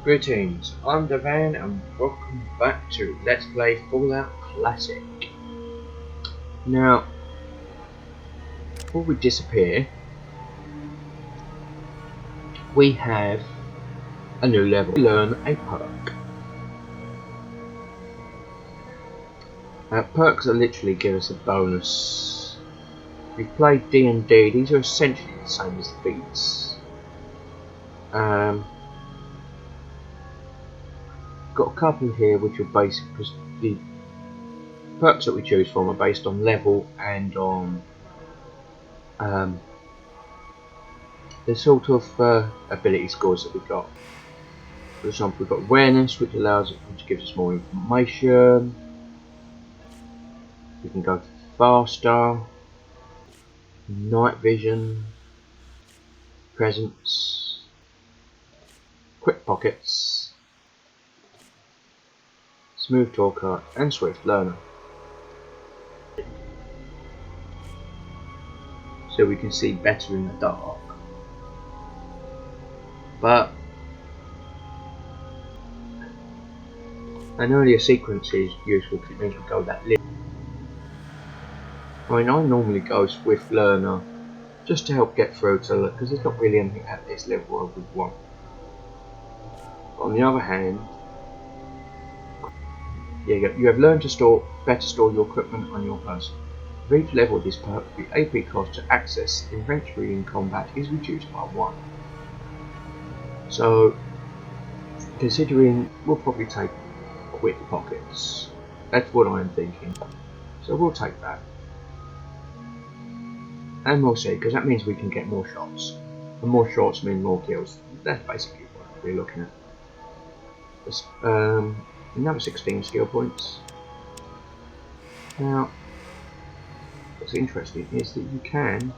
Greetings, I'm Devan and welcome back to Let's Play Fallout Classic. Now, before we disappear, we have a new level. We learn a perk. Perks are literally give us a bonus. If you've played D&D, these are essentially the same as the feats. Got a couple here which are basic, because the perks that we choose from are based on level and on the sort of ability scores that we've got. For example, we've got awareness, which gives us more information. We can go faster, night vision, presence, quick pockets, smooth talker, and swift learner. So we can see better in the dark. But an earlier sequence is useful because it means we go that little. I mean, I normally go swift learner just to help get through to look, because there's not really anything at this level I would want. But on the other hand, you have learned to better store your equipment on your person. For each level of this perk, the AP cost to access inventory in combat is reduced by 1. So, considering we'll probably take quick pockets, that's what I'm thinking. So we'll take that. And we'll see, because that means we can get more shots. And more shots mean more kills. That's basically what we're looking at. Another 16 skill points. Now, what's interesting is that you can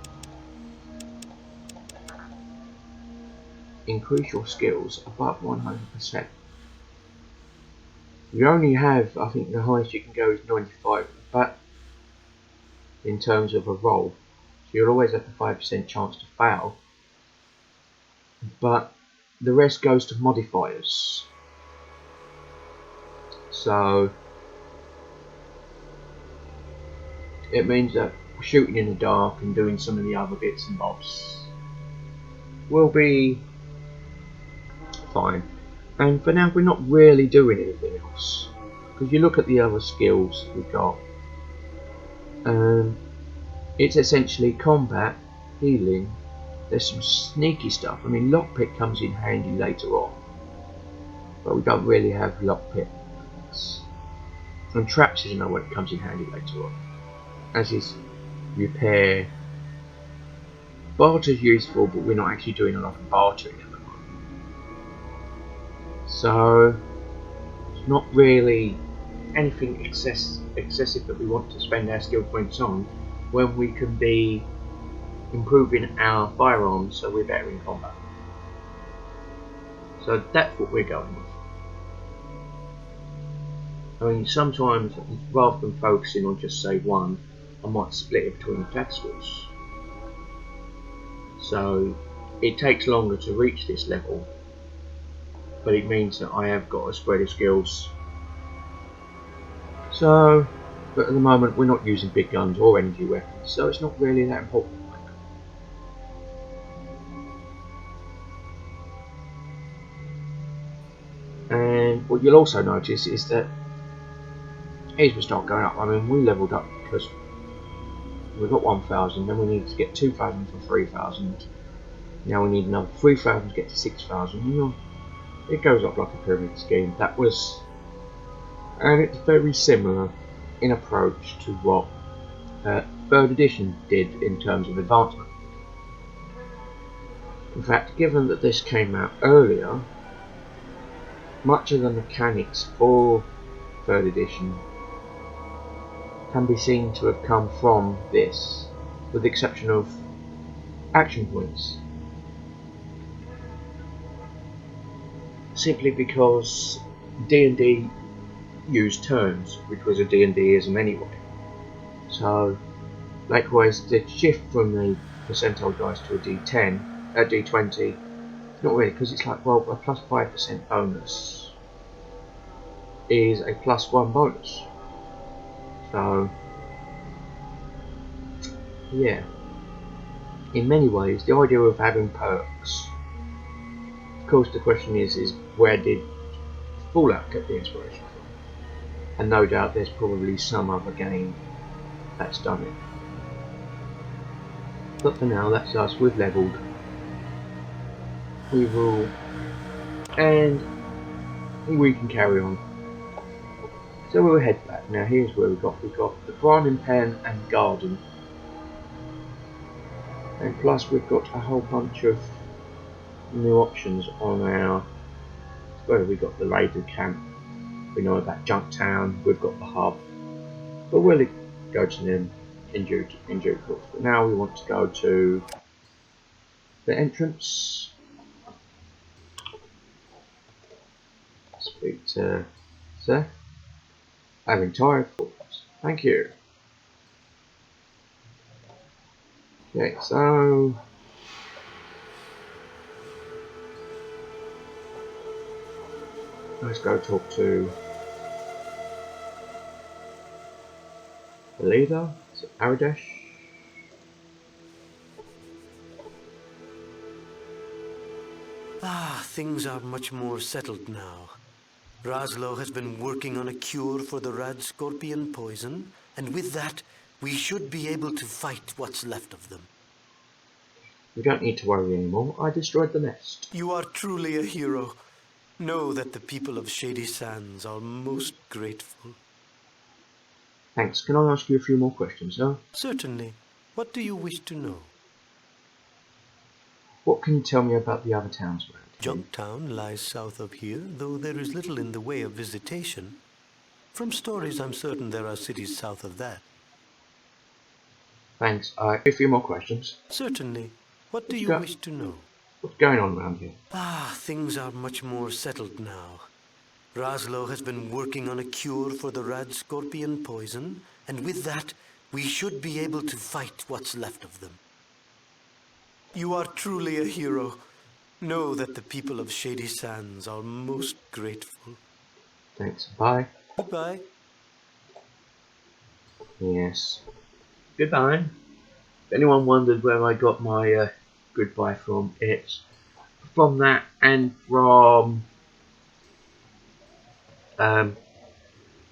increase your skills above 100%. You only have, I think the highest you can go is 95, but in terms of a roll, so you'll always have a 5% chance to fail, but the rest goes to modifiers. So it means that shooting in the dark and doing some of the other bits and bobs will be fine. And for now we're not really doing anything else, because you look at the other skills we've got, it's essentially combat, healing. There's some sneaky stuff. I mean, lockpick comes in handy later on, but we don't really have lockpicks. And traps is another one that comes in handy later on, as is repair. Barter's useful, but we're not actually doing a lot of bartering at the moment. So it's not really anything excessive that we want to spend our skill points on, when we can be improving our firearms so we're better in combat. So that's what we're going with. I mean, sometimes rather than focusing on just say one, I might split it between attack skills. So it takes longer to reach this level, but it means that I have got a spread of skills. So, but at the moment we're not using big guns or energy weapons, so it's not really that important. And what you'll also notice is that as we start going up, I mean, we leveled up because we got 1,000, then we needed to get 2,000 for 3,000. Now we need another 3,000 to get to 6,000. You know, it goes up like a pyramid scheme. And it's very similar in approach to what 3rd edition did in terms of advancement. In fact, given that this came out earlier, much of the mechanics for 3rd edition can be seen to have come from this, with the exception of action points. Simply because D&D used turns, which was a D&D-ism anyway. So, likewise, the shift from the percentile dice to a D10, a D20, Not really, because it's like, well, a plus 5% bonus is a plus 1 bonus. So, yeah. In many ways, the idea of having perks. Of course, the question is where did Fallout get the inspiration from? And no doubt there's probably some other game that's done it. But for now, that's us. We've levelled. We will, and we can carry on. So we'll head back. Now here's where we've got the priming pen and garden. And plus we've got a whole bunch of new options on our, where we got the Raider camp, we know about Junktown, we've got the hub, but we'll go to them in due course. But now we want to go to the entrance, speak to Seth, having tired thoughts. Thank you. Okay, so let's go talk to the leader, so Aradesh. Things are much more settled now. Razlo has been working on a cure for the Rad Scorpion poison, and with that, we should be able to fight what's left of them. We don't need to worry anymore. I destroyed the nest. You are truly a hero. Know that the people of Shady Sands are most grateful. Thanks. Can I ask you a few more questions now? Certainly. What do you wish to know? What can you tell me about the other towns around here? Junktown lies south of here, though there is little in the way of visitation. From stories, I'm certain there are cities south of that. Thanks. A few more questions. Certainly. What do you wish to know? What's going on around here? Things are much more settled now. Razlo has been working on a cure for the Rad Scorpion poison, and with that, we should be able to fight what's left of them. You are truly a hero. Know that the people of Shady Sands are most grateful. Thanks. Bye. Goodbye. Yes. Goodbye. If anyone wondered where I got my goodbye from, it's from that and from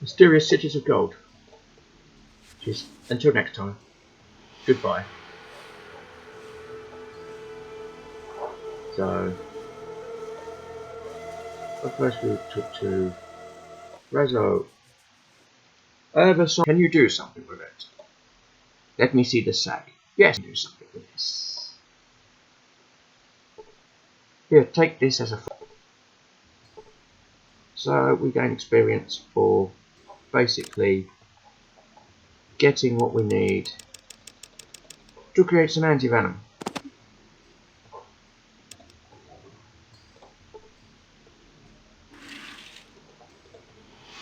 Mysterious Cities of Gold. Just until next time. Goodbye. So, first we talk to Razlo. Can you do something with it? Let me see the sack. Yes, do something with this. Here, take this as a. So we gain experience for basically getting what we need to create some anti-venom.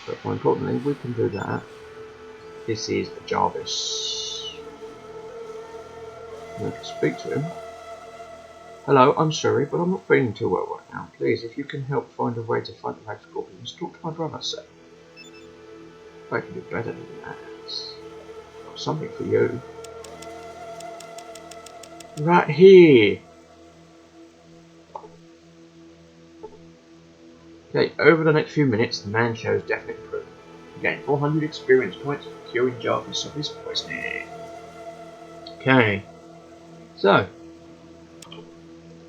But more importantly, we can do that. This is Jarvis. I can speak to him. Hello, I'm sorry, but I'm not feeling too well right now. Please, if you can help find a way to fight the Rad Scorpions, talk to my brother, sir. I can do better than that. Got something for you. Right here. Okay, over the next few minutes, the man shows definite improvement. You gain 400 experience points for curing Jarvis of his poisoning. Okay, so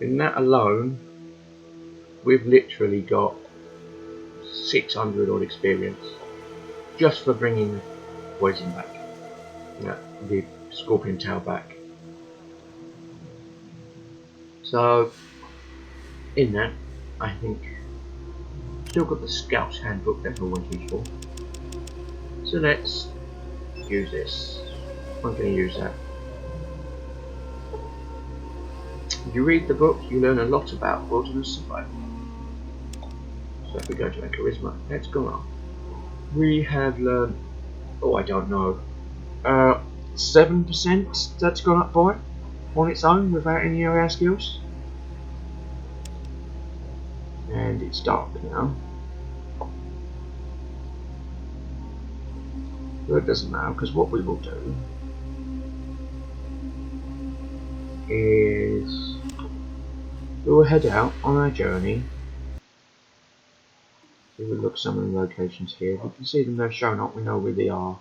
in that alone, we've literally got 600 odd experience just for bringing poison back. Yeah, the scorpion tail back. So, in that, I think still got the Scout's Handbook that's always useful. So let's use this. I'm going to use that. If you read the book, you learn a lot about wilderness survival. So if we go to our charisma, let's go on. We have learned, oh I don't know, 7% that's gone up by on its own without any of our skills. and it's dark now. But it doesn't matter, because what we will do is we will head out on our journey. We will look some of the locations here. We can see them, they're shown up, we know where they are.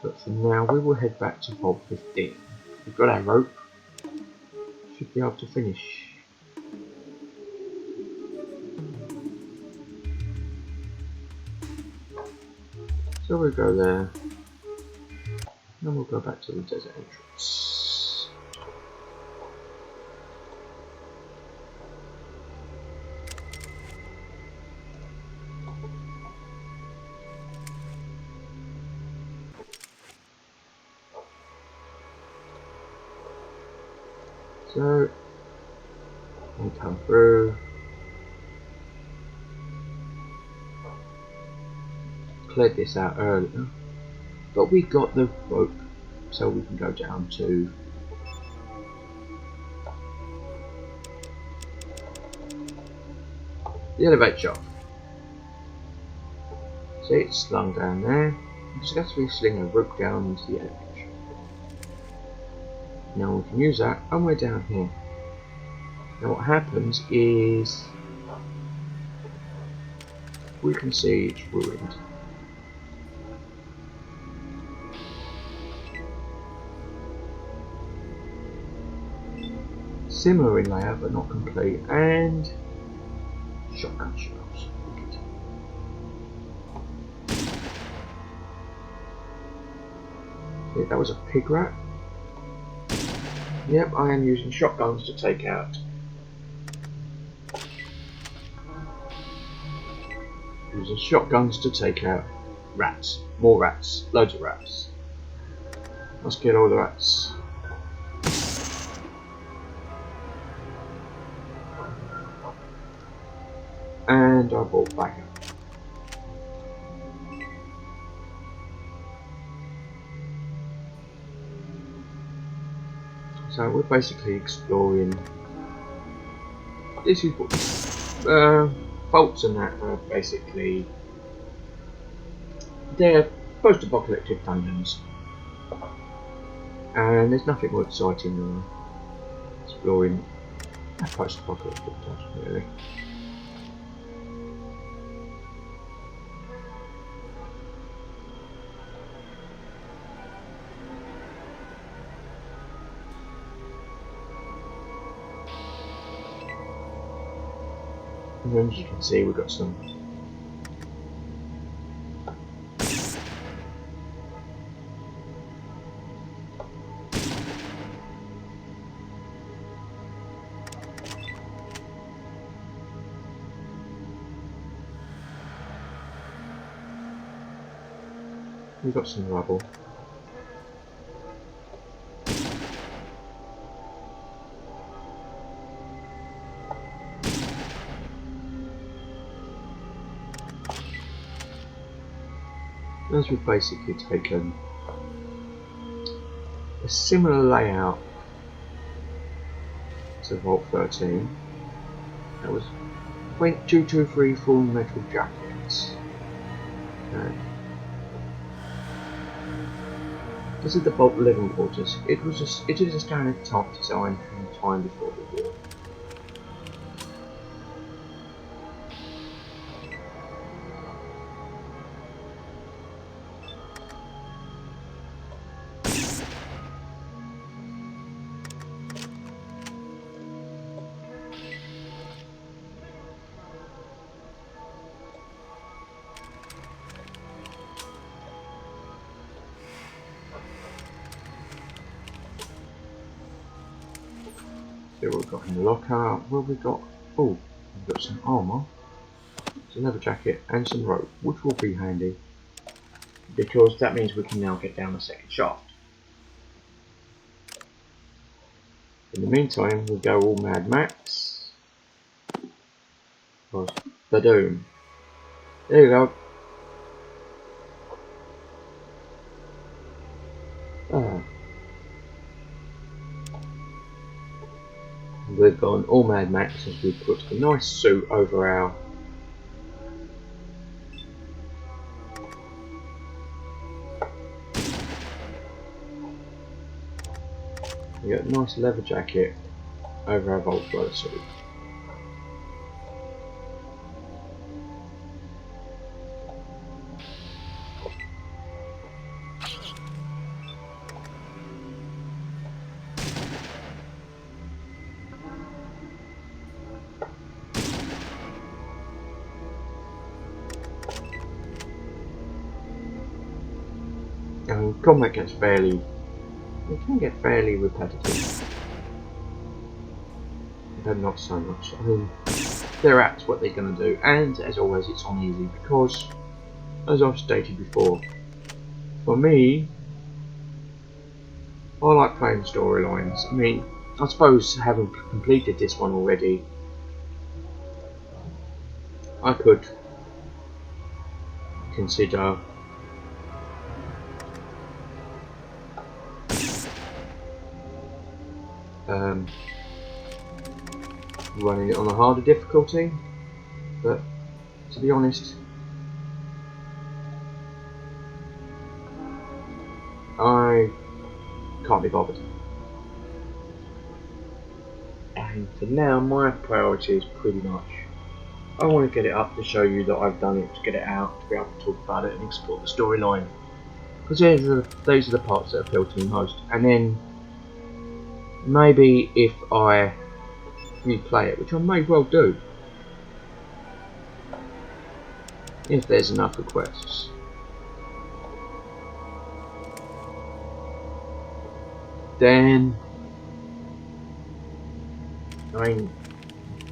But for now, we will head back to Vault 15. We've got our rope. Should be able to finish. So we'll go there. Then we'll go back to the desert entrance. So we come through. Cleared this out earlier, but we got the rope, so we can go down to the elevator shop. See, it's slung down there. We successfully sling a rope down into the elevator shop. Now we can use that, and we're down here. Now what happens is we can see it's ruined. Similar in layout but not complete, and shotgun shells. Yeah, that was a pig rat. Yep, I am using shotguns to take out. Using shotguns to take out rats. More rats. Loads of rats. Let's get all the rats. And I brought back up. So we're basically exploring. This is what Vaults and that are basically, they're post-apocalyptic dungeons, and there's nothing more exciting than exploring a post-apocalyptic dungeon, really. And as you can see, we've got some rubble. As we've basically taken a similar layout to Vault 13. That was 2, 2, 3 full metal jackets. Okay. This is the Vault living quarters. It is a standard top design from the time before the war. See what we've got in the locker. Well, we've got some armour, some leather jacket, and some rope, which will be handy because that means we can now get down the second shaft. In the meantime, we'll go all Mad Max. The Doom. There you go. We've gone all Mad Max as we put a nice suit over our we got a nice leather jacket over our Volkswagen suit. And combat gets fairly, it can get fairly repetitive, but not so much. I mean, they're at what they're going to do, and as always it's on easy because, as I've stated before, for me, I like playing storylines. I mean, I suppose having completed this one already, I could consider running it on a harder difficulty, but to be honest, I can't be bothered. And for now, my priority is pretty much, I want to get it up to show you that I've done it, to get it out, to be able to talk about it and explore the storyline, because those are the parts that appeal to me most. And then maybe if I replay it, which I may well do if there's enough requests, then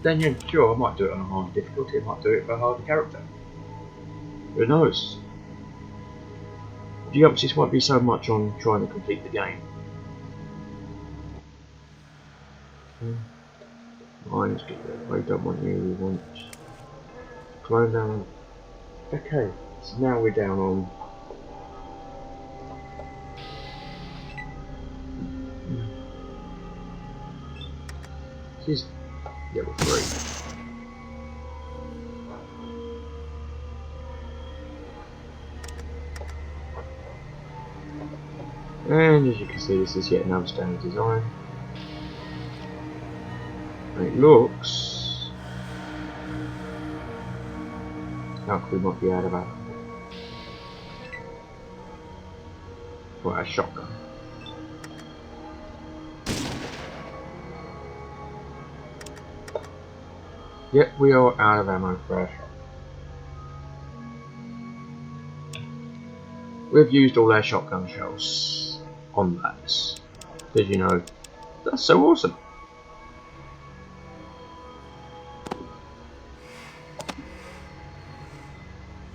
yeah, sure, I might do it on a harder difficulty, I might do it for a harder character. Who knows? The emphasis won't be so much on trying to complete the game. Let's get that. I don't want you, we want clone down. Okay, so now we're down on this is level 3. And as you can see, this is yet another standard design. And it looks like we might be out of ammo. For our shotgun. Yep, we are out of ammo for our shotgun. We've used all our shotgun shells on that, because you know, that's so awesome.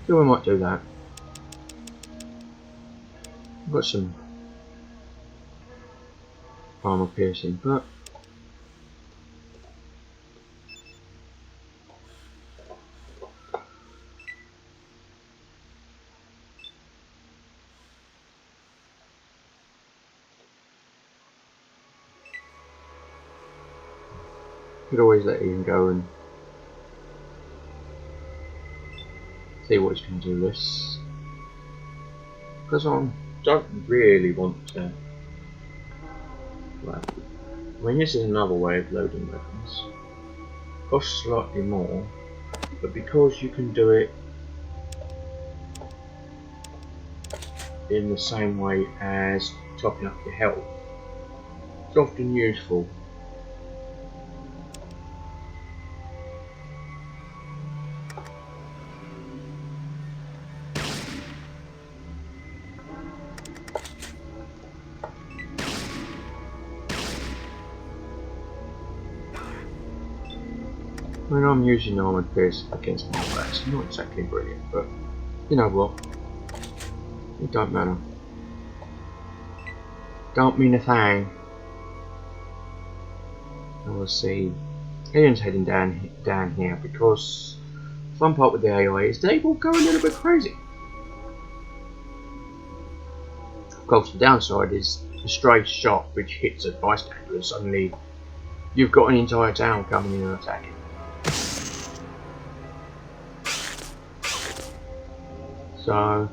So we might do that. I've got some armor piercing, but could always let Ian go and see what he's going to do with this, because I don't really want to. Well, I mean, this is another way of loading weapons. Costs slightly more, but because you can do it in the same way as topping up your health, it's often useful. When I'm using armoured pierce against my bats, not exactly brilliant, but you know what? It don't matter. Don't mean a thing. And we'll see. Ian's heading down here because fun part with the AI is they will go a little bit crazy. Of course, the downside is a stray shot which hits a bystander and suddenly you've got an entire town coming in and attacking. So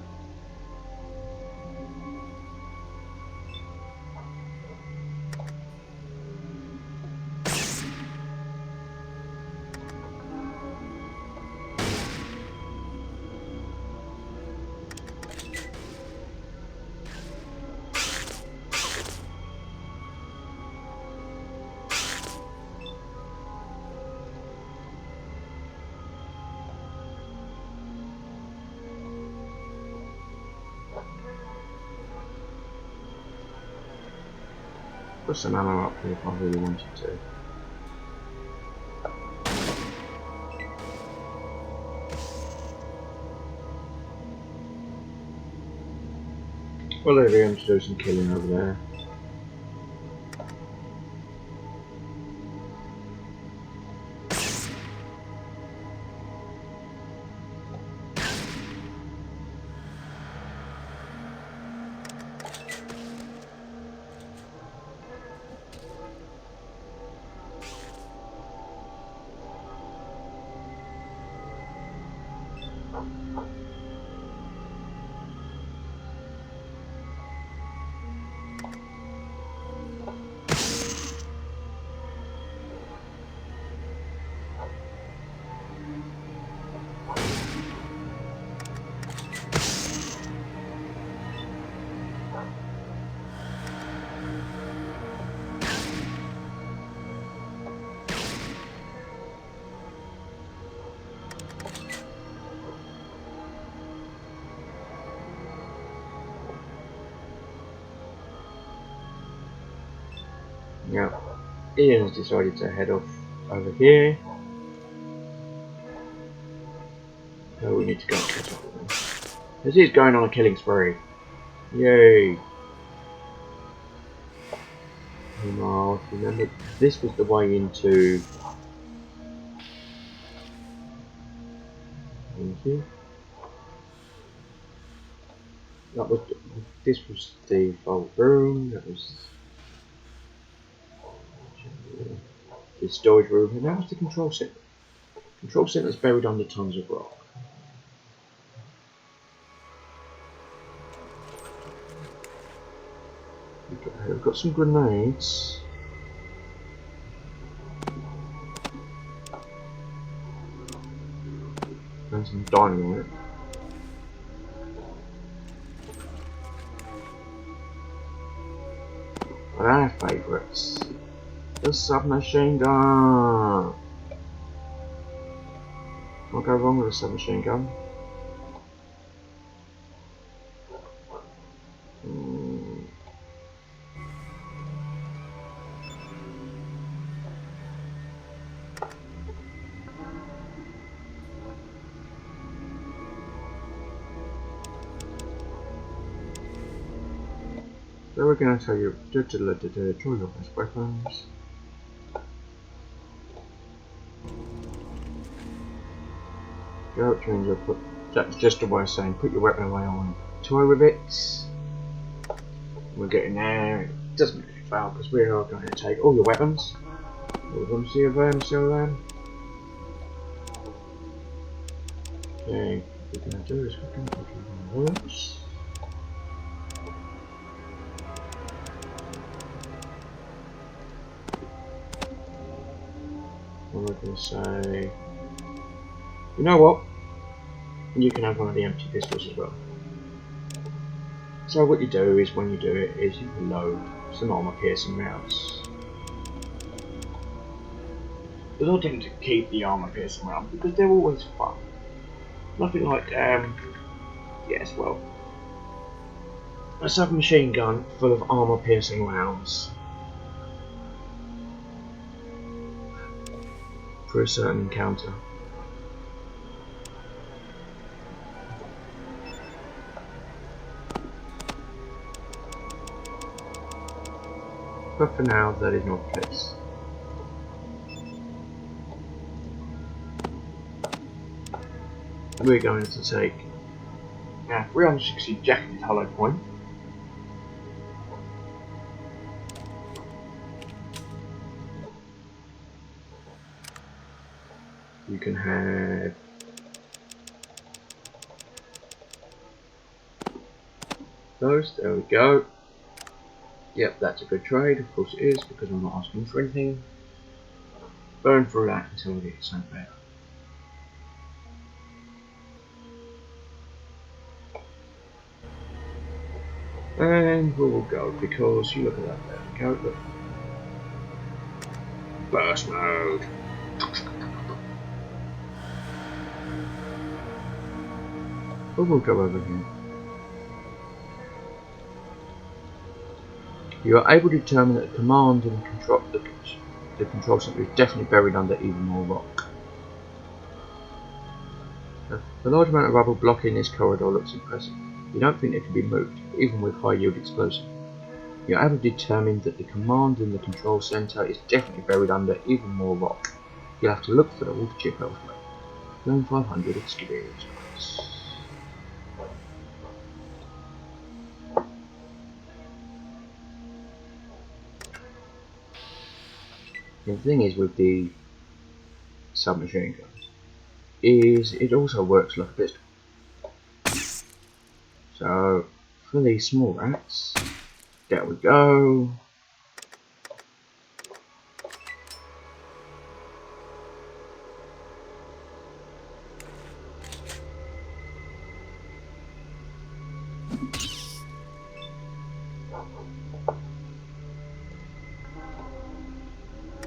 put some ammo up here if I really wanted to. Well, there we go, to do some killing over there. Now, Ian has decided to head off over here. So we need to go and catch up with him. As he's going on a killing spree. Yay! Oh, remember, this was the way into... Thank you. That was... This was the vault room, that was... the storage room, and that was the control center. Control center is buried under tons of rock. We've got some grenades. And some dynamite. But our favourites. The submachine gun. What go wrong with a submachine gun? So we're going to tell you to draw your best weapons. Go up to and put. That's just a way of saying put your weapon away on toy with it. We're getting there. It doesn't make it fail because we are going to take all your weapons. All of them, see them, Okay, what we're going to do is we're going to put those. And we're going to say, you know what? You can have one of the empty pistols as well. So what you do is, when you do it, is you load some armor piercing rounds. But I tend to keep the armor piercing rounds because they're always fun. Nothing like, yes, well, a submachine gun full of armor piercing rounds for a certain encounter. But for now, that is not the case. We're going to take 360 Jacketed Hollow Point. You can have those. There we go. Yep, that's a good trade. Of course it is, because I'm not asking for anything. Burn through that until I get something better. And we will go, because you look at that, there we go, look. Burst mode. But we'll go over here. You are able to determine that the command and the control center is definitely buried under even more rock. The large amount of rubble blocking this corridor looks impressive. You don't think it can be moved, even with high yield explosives. You are able to determine that the command and the control center is definitely buried under even more rock. You'll have to look for the water chip elsewhere. Learn 500 experience points. The thing is with the submachine gun is it also works like a pistol. So for these small rats, there we go.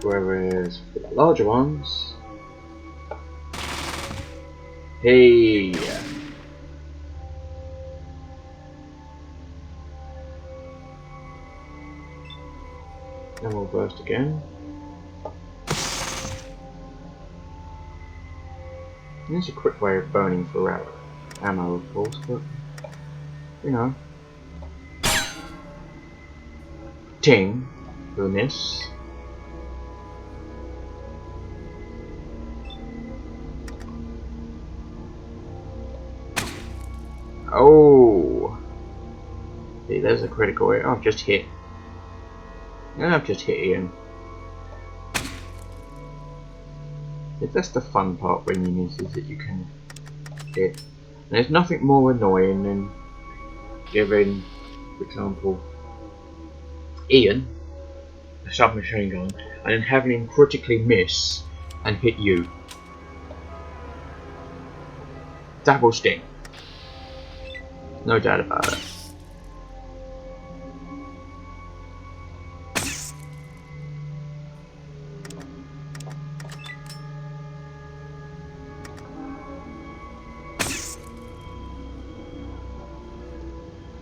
Whereas for the larger ones, hey, and we'll burst again. And it's a quick way of burning through ammo, of course, but you know, ting for the miss. Oh, see, there's a critical hit. I've just hit. Yeah, I've just hit Ian. That's the fun part when you miss, is that you can hit. And there's nothing more annoying than giving, for example, Ian a submachine gun and then having him critically miss and hit you. Double sting. No doubt about it.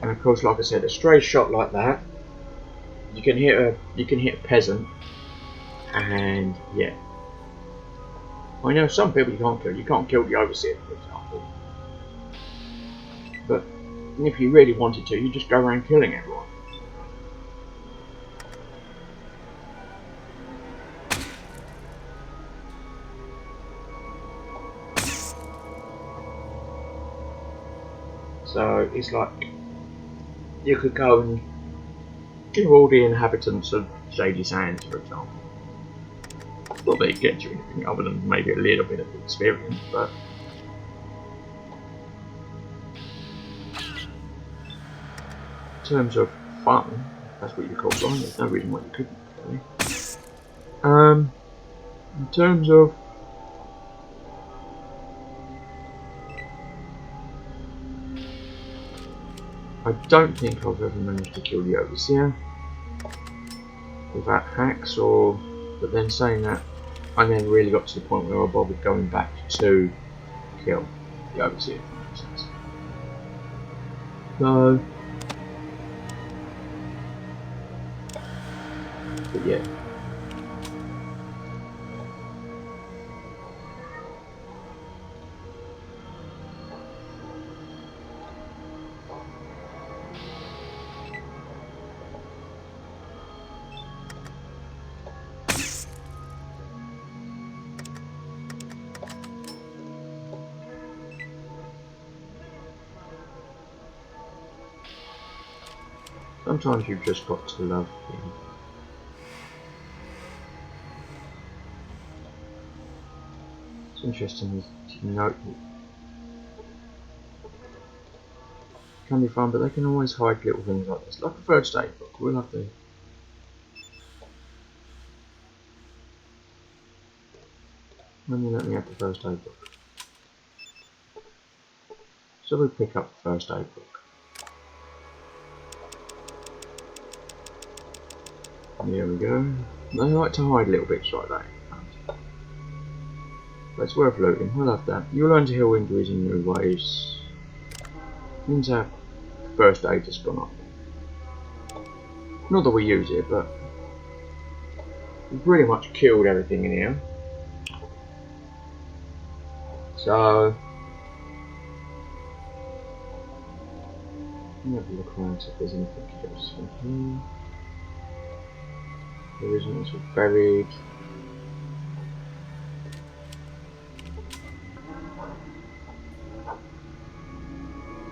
And of course, like I said, a stray shot like that, you can hit a peasant, and yeah. I know some people you can't kill. You can't kill the overseer, for example. But if you really wanted to, you just go around killing everyone. So it's like you could go and kill all the inhabitants of Shady Sands, for example. Not that it gets you anything other than maybe a little bit of experience, but in terms of fun, if that's what you call fun, there's no reason why you couldn't, really. In terms of I don't think I've ever managed to kill the Overseer without hacks, but then saying that, I never really got to the point where I bothered going back to kill the Overseer, if that makes sense. So, but yeah. Sometimes you've just got to love him. It's interesting is to note can be fun, but they can always hide little things like this, like a first aid book. We'll have to. When you let me have the first aid book, so we pick up the first aid book. There we go. They like to hide little bits like that. But it's worth looting. We'll have that. You'll learn to heal injuries in new ways. Means our first aid has gone up. Not that we use it, but we've pretty much killed everything in here. So let me have a look around see if there's anything else in here. There isn't, it's all buried.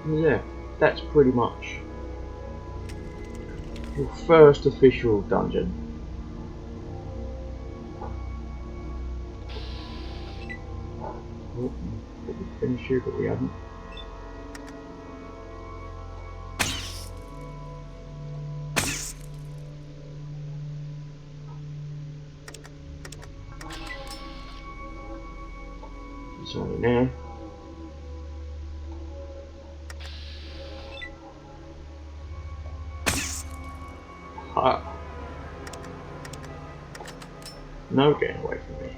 Yeah, that's pretty much your first official dungeon. Oh, thought we'd finish here, but we haven't. It's all in there. No getting away from me.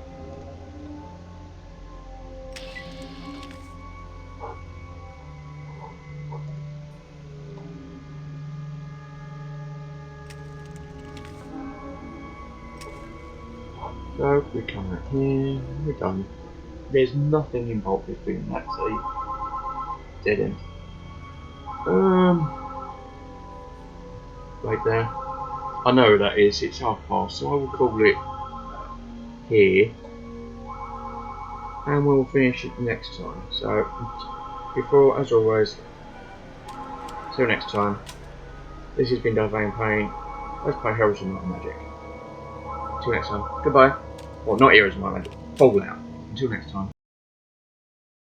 So we come out here, we're done. There's nothing involved with doing that, so dead end. Right there. I know who that is, it's past, so I will call it here. And we'll finish it next time. So, before, as always, till next time, this has been Darth Pain. Let's play Heroes of Might and Magic. Till next time, goodbye. Well, not Heroes of Might and Magic, Fallout. Until next time.